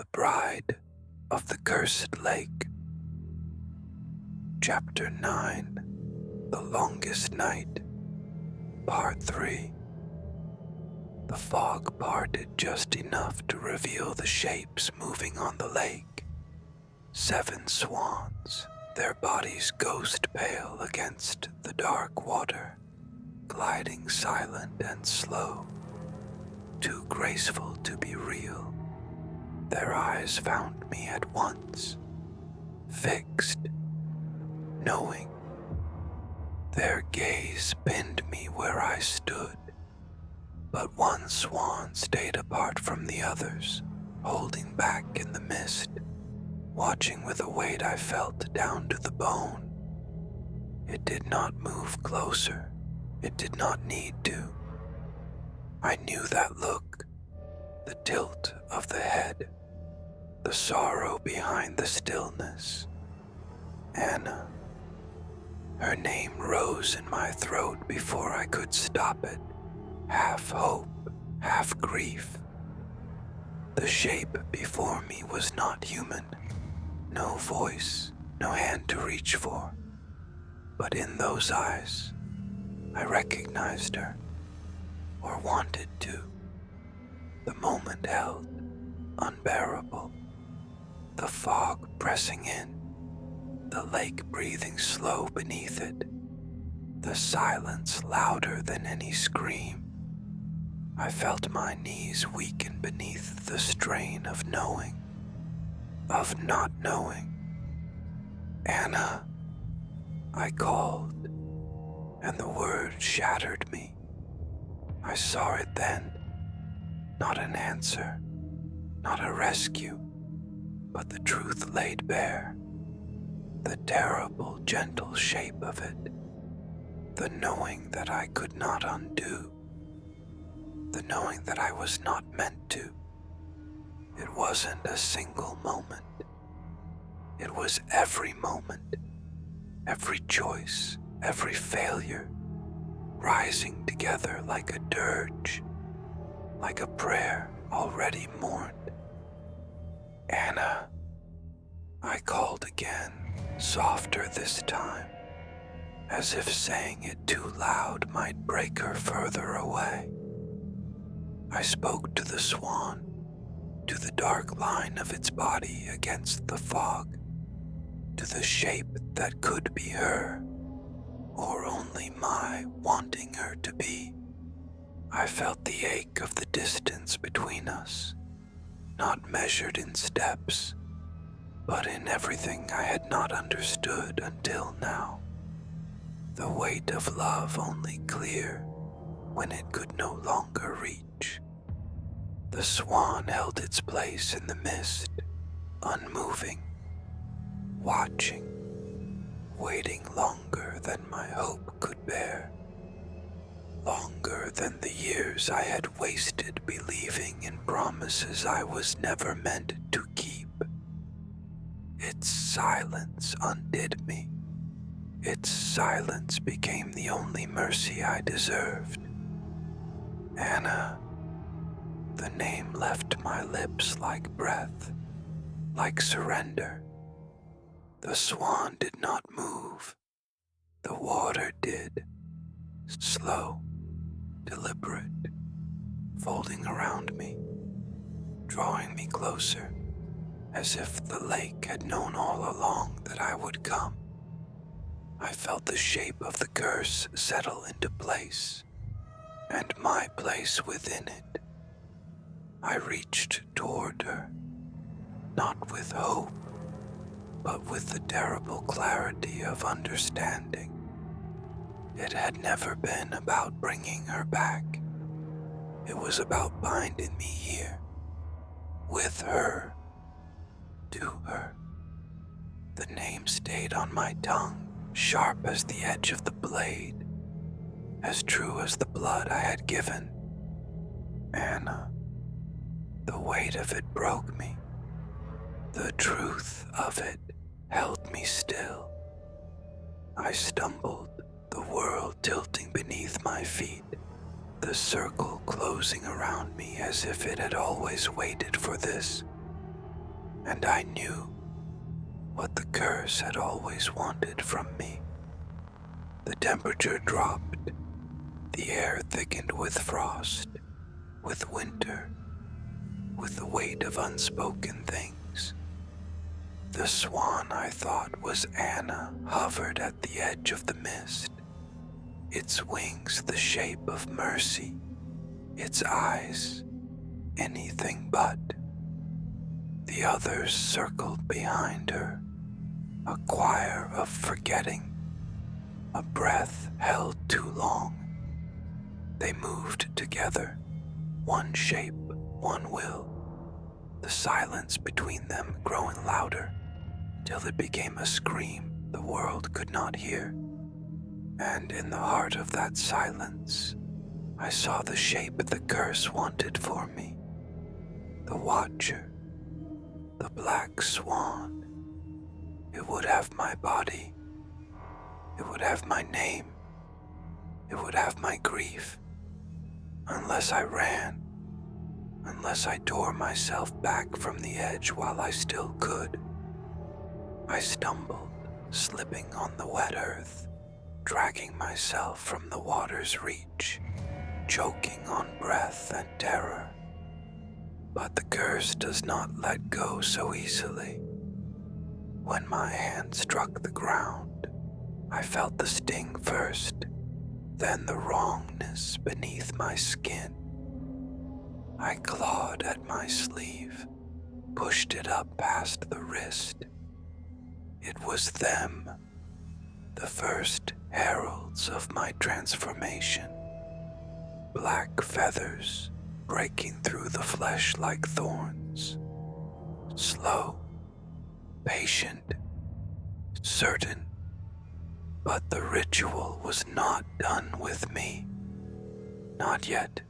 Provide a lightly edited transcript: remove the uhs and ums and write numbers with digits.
The Bride of the Cursed Lake. Chapter 9, The Longest Night, Part 3. The fog parted just enough to reveal the shapes moving on the lake. 7 swans, their bodies ghost pale against the dark water, gliding silent and slow, too graceful to be real. Their eyes found me at once, fixed, knowing. Their gaze pinned me where I stood, but one swan stayed apart from the others, holding back in the mist, watching with a weight I felt down to the bone. It did not move closer. It did not need to. I knew that look, the tilt of the head, the sorrow behind the stillness. Anna. Her name rose in my throat before I could stop it, half hope, half grief. The shape before me was not human, no voice, no hand to reach for. But in those eyes, I recognized her, or wanted to. The moment held, unbearable. The fog pressing in, the lake breathing slow beneath it, the silence louder than any scream. I felt my knees weaken beneath the strain of knowing, of not knowing. Anna, I called, and the word shattered me. I saw it then, not an answer, not a rescue, but the truth laid bare, the terrible, gentle shape of it, the knowing that I could not undo, the knowing that I was not meant to. It wasn't a single moment. It was every moment, every choice, every failure, rising together like a dirge, like a prayer already mourned. Anna, I called again, softer this time, as if saying it too loud might break her further away. I spoke to the swan, to the dark line of its body against the fog, to the shape that could be her, or only my wanting her to be. I felt the ache of the distance between us, not measured in steps, but in everything I had not understood until now. The weight of love only clear when it could no longer reach. The swan held its place in the mist, unmoving, watching, waiting longer than my hope could bear. Longer than the years I had wasted believing in promises I was never meant to keep. Its silence undid me. Its silence became the only mercy I deserved. Anna. The name left my lips like breath, like surrender. The swan did not move. The water did, slow, deliberate, folding around me, drawing me closer, as if the lake had known all along that I would come. I felt the shape of the curse settle into place, and my place within it. I reached toward her, not with hope, but with the terrible clarity of understanding. It had never been about bringing her back. It was about binding me here, with her, to her. The name stayed on my tongue, sharp as the edge of the blade, as true as the blood I had given. Anna. The weight of it broke me. The truth of it held me still. I stumbled, the world tilting beneath my feet, the circle closing around me as if it had always waited for this. and I knew what the curse had always wanted from me. The temperature dropped, the air thickened with frost, with winter, with the weight of unspoken things. The swan I thought was Anna hovered at the edge of the mist, its wings the shape of mercy, its eyes anything but. The others circled behind her, a choir of forgetting, a breath held too long. They moved together, one shape, one will, the silence between them growing louder, till it became a scream the world could not hear. And in the heart of that silence, I saw the shape the curse wanted for me, the Watcher, the black swan. It would have my body, it would have my name, it would have my grief, unless I ran, unless I tore myself back from the edge while I still could. I stumbled, slipping on the wet earth, dragging myself from the water's reach, choking on breath and terror. But the curse does not let go so easily. When my hand struck the ground, I felt the sting first, then the wrongness beneath my skin. I clawed at my sleeve, pushed it up past the wrist. It was them, the first heralds of my transformation. Black feathers breaking through the flesh like thorns. Slow, patient, certain. But the ritual was not done with me. Not yet.